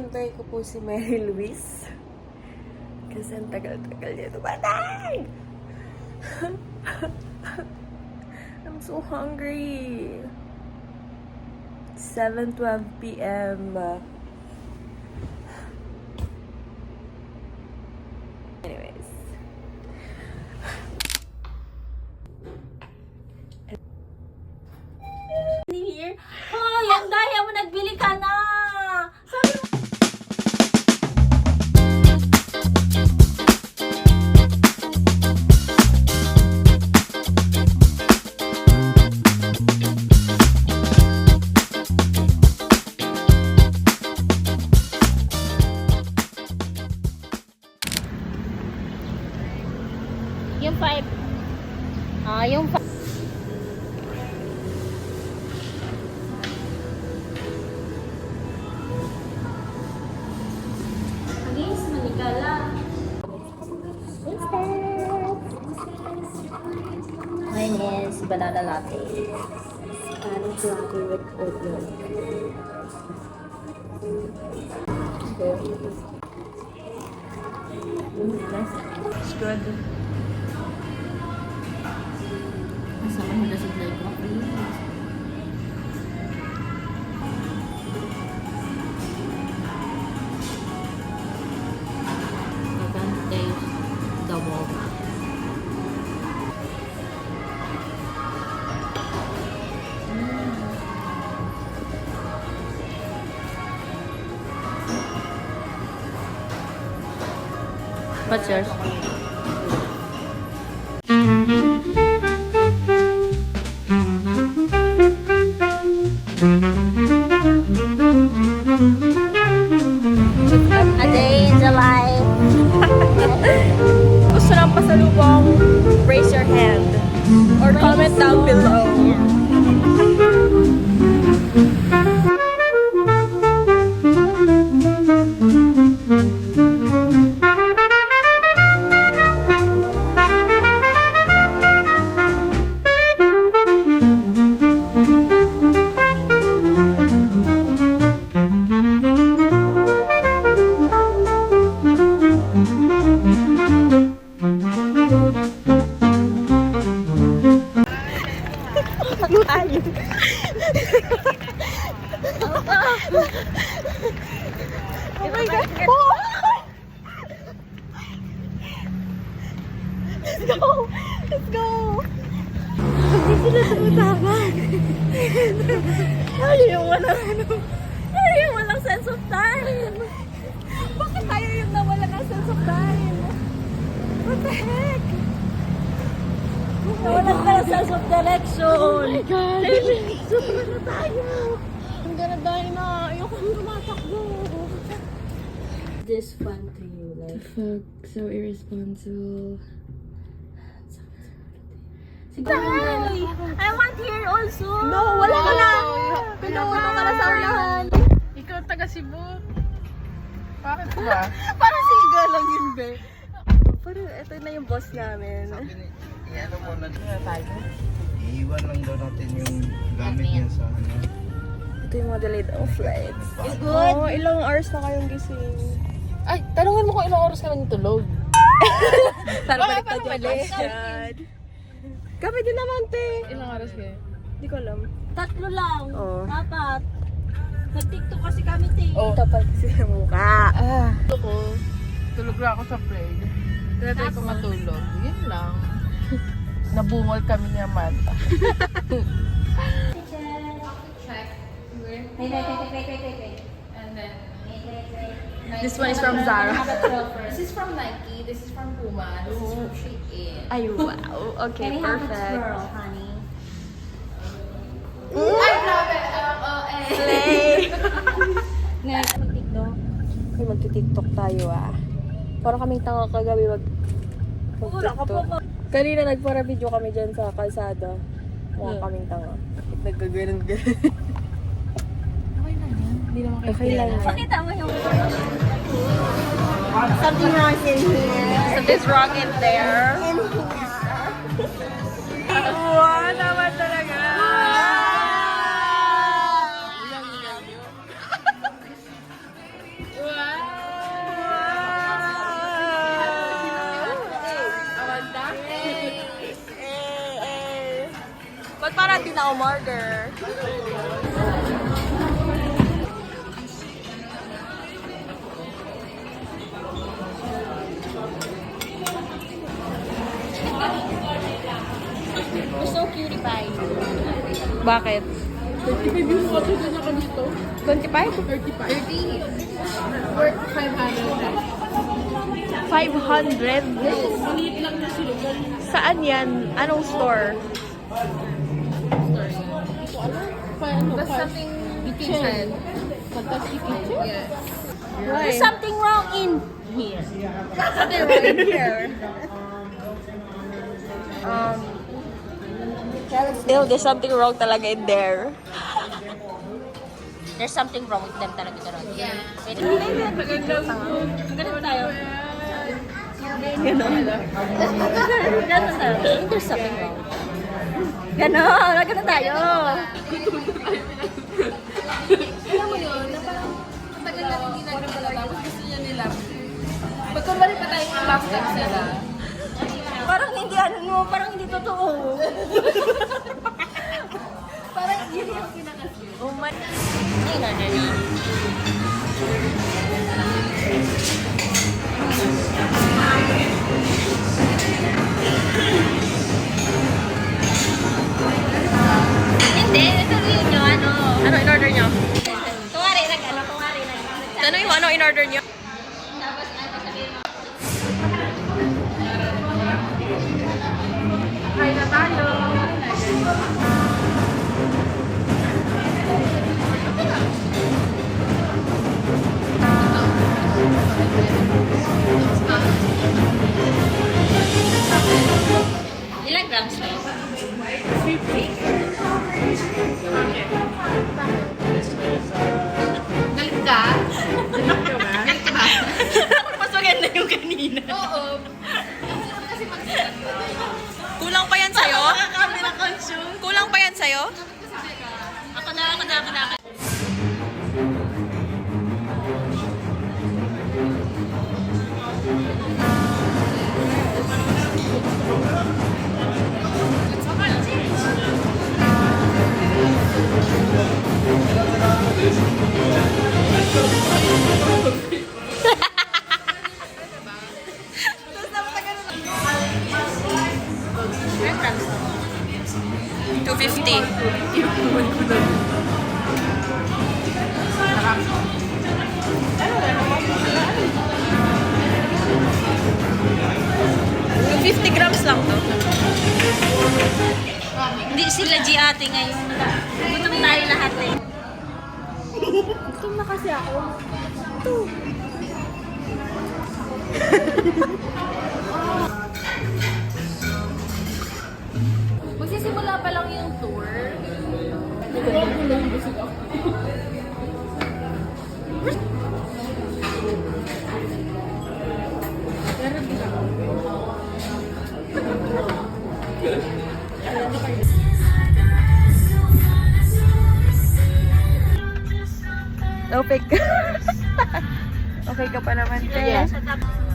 inaantay ko po si Mary Louise. Kasi ang tagal-tagal niya dumatay! I'm so hungry. 7:12 p.m. Anyways. Here. Hoy, ang daya mo, nagbili ka na! Sabi mo, yung 5. Yung 5. Against Manikala. Mine is banana latte. Spanish latte with oat milk. It's good. Someone who doesn't like coffee. I can't taste the walnut. What's yours? A day in the life. Gusto ng pasalubong, raise your hand. Or comment down below. Oh my God! Let's go! Let's go! Hindi sila tumataman. Ay, yung walang ay, yung walang sense of time. Bakit tayo yung nawala ng sense of time? What the heck? Nawalan ka ng sense of direction. Oh my God! Super na tayo! Ang ganda tayo na! Ayoko nang tumatakbo! This fun to you, like. Fuck, so irresponsible. Siguro I want here also. No, wala ka na! Pinuno ka na sa unahan! Ikaw taga Cebu. Bakit ba? Parang siga lang yun, be. Parang ito na yung boss namin. Sabi ni, ano mo na Tayo. iiwan lang daw natin yung gamit niya sa ano. Ito yung mga delayed flights. It's good. Oh, ilang hours na kayong gising? Ay, tanungan mo kung ilang oras ka nang tulog. Para Baka balik parang yung mali. question. Kami din naman, te. Ilang oras kayo? Hindi ko alam. 3 lang. Oo. 4. Nag-tiktok kasi kami, te. Oh. Tapal kasi sa mukha. Tulog lang ako sa plane. Tinatry ko matulog. Yun lang. Nabungol kami ni Amanda. Wait. And then, This one is from Zara. this is from Nike, this is from Puma, this is from Shein. Ay, wow. Okay, Can we have a perfect. twirl, honey? Ay, grabe! Slay! Next, mag-tiktok. Ay, magti-tiktok tayo ah. Parang kaming tanga kagabi Wala ka po. mag-tiktok. Kanina nagpara video kami dyan sa kalsada. Mukha kaming tanga. Nagkaganon-ganon. Hindi naman kayo. Okay lang yan. Pakita mo yung... Something wrong in here. Something's wrong in there. Wow, naman talaga. na umorder. Gusto ko cutie pie. Bakit? 35 yung water na naka dito. 25? 30. Worth 500. 500? Maliit lang na sila. Saan yan? Anong store? That's something kitchen. Fantastic kitchen? Yes. Why? There's something wrong in here. Something right here. Still, there's something wrong talaga in there. There's something wrong with them talaga doon. Yeah. Wait, ganun tayo. Ganun tayo. There's something wrong. Ganun tayo. Alam mo yun, na parang ang tagal natin ginagawa tapos gusto niya nila. Pag kunwari pa tayo yung last time sila. Parang hindi parang hindi totoo. Parang yun yung kinakasya. Oh my... Ayun na niya. Hindi, sabihin nyo ano. Ano in-order nyo? Kuwari nag. Tanong mo, ano in-order nyo? Tapos ano sabihin mo. Ay na tayo. Ilang grams to? Galit ka? Galit ka ba? Mas maganda yung kanina. Oo. Kulang pa yan sa'yo? Kulang pa yan sa'yo? Ako na. Ilang grams to? 250. Yung 50 grams lang to. Hindi sila G ate ngayon. Gutom tayo lahat eh. Gutom na kasi ako. Magsisimula pa lang yung tour. Okay ka. Okay ka pa naman. Yeah. Sa tapos